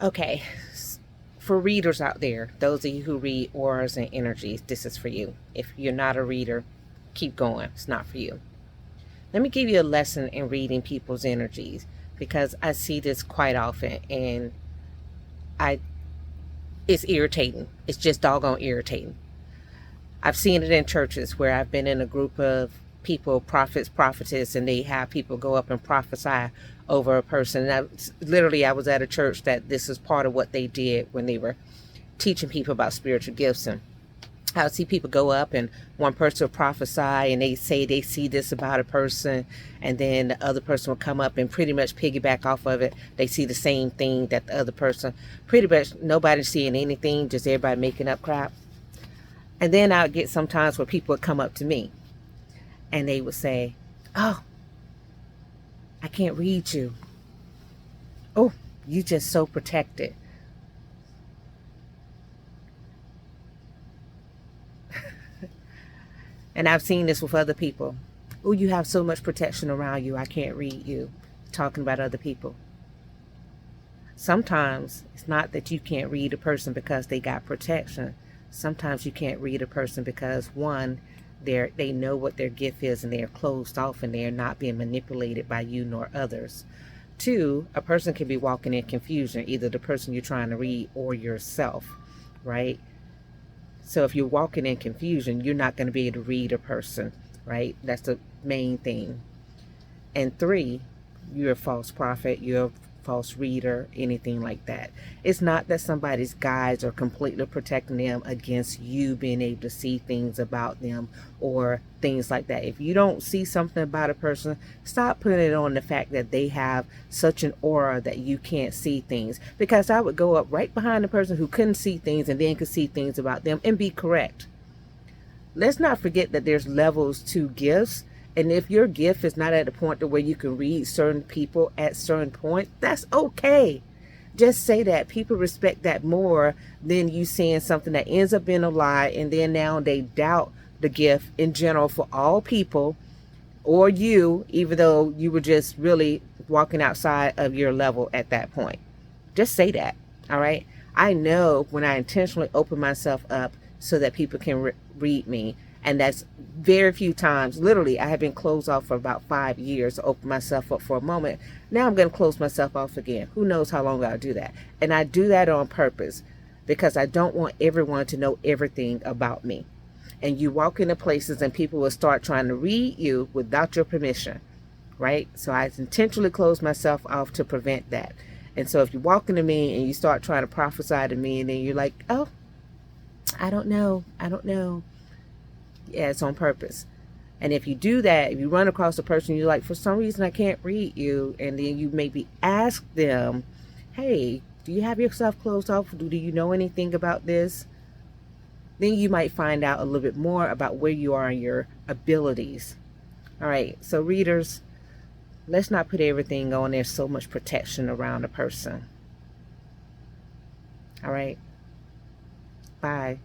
Okay, for readers out there, those of you who read auras and energies, this is for you. If you're not a reader, keep going. It's not for you. Let me give you a lesson in reading people's energies because I see this quite often and I it's irritating. It's just doggone irritating. I've seen it in churches where I've been in a group of people, prophets, prophetess, and they have people go up and prophesy over a person. Literally, I was at a church that this is part of what they did when they were teaching people about spiritual gifts. And I would see people go up and one person will prophesy and they say they see this about a person, and then the other person will come up and pretty much piggyback off of it. They see the same thing that the other person, pretty much nobody's seeing anything, just everybody making up crap. And then I would get sometimes where people would come up to me and they would say, "Oh, I can't read you. Oh, you just so protected." And I've seen this with other people. "Oh, you have so much protection around you, I can't read you." Talking about other people. Sometimes it's not that you can't read a person because they got protection. Sometimes you can't read a person because one, they know what their gift is and they're closed off and they're not being manipulated by you nor others. Two, a person can be walking in confusion, either the person you're trying to read or yourself, right? So if you're walking in confusion, you're not going to be able to read a person, right? That's the main thing. And three, you're a false prophet, you're a false reader, anything like that. It's not that somebody's guides are completely protecting them against you being able to see things about them or things like that. If you don't see something about a person, stop putting it on the fact that they have such an aura that you can't see things. Because I would go up right behind the person who couldn't see things and then could see things about them and be correct. Let's not forget that there's levels to gifts. And if your gift is not at a point to where you can read certain people at certain points, that's okay. Just say that. People respect that more than you saying something that ends up being a lie, and then now they doubt the gift in general for all people or you, even though you were just really walking outside of your level at that point. Just say that. All right. I know when I intentionally open myself up so that people can read me. And that's very few times. Literally, I have been closed off for about 5 years to open myself up for a moment. Now I'm going to close myself off again. Who knows how long I'll do that. And I do that on purpose because I don't want everyone to know everything about me. And you walk into places and people will start trying to read you without your permission, right? So I intentionally close myself off to prevent that. And so if you walk into me and you start trying to prophesy to me and then you're like, "Oh, I don't know. I don't know." Yeah, it's on purpose. And if you do that, if you run across a person you're like, "For some reason I can't read you," and then you maybe ask them, "Hey, do you have yourself closed off? Do you know anything about this?" Then you might find out a little bit more about where you are in your abilities. All right, so readers, let's not put everything on there so much protection around a person. All right, bye.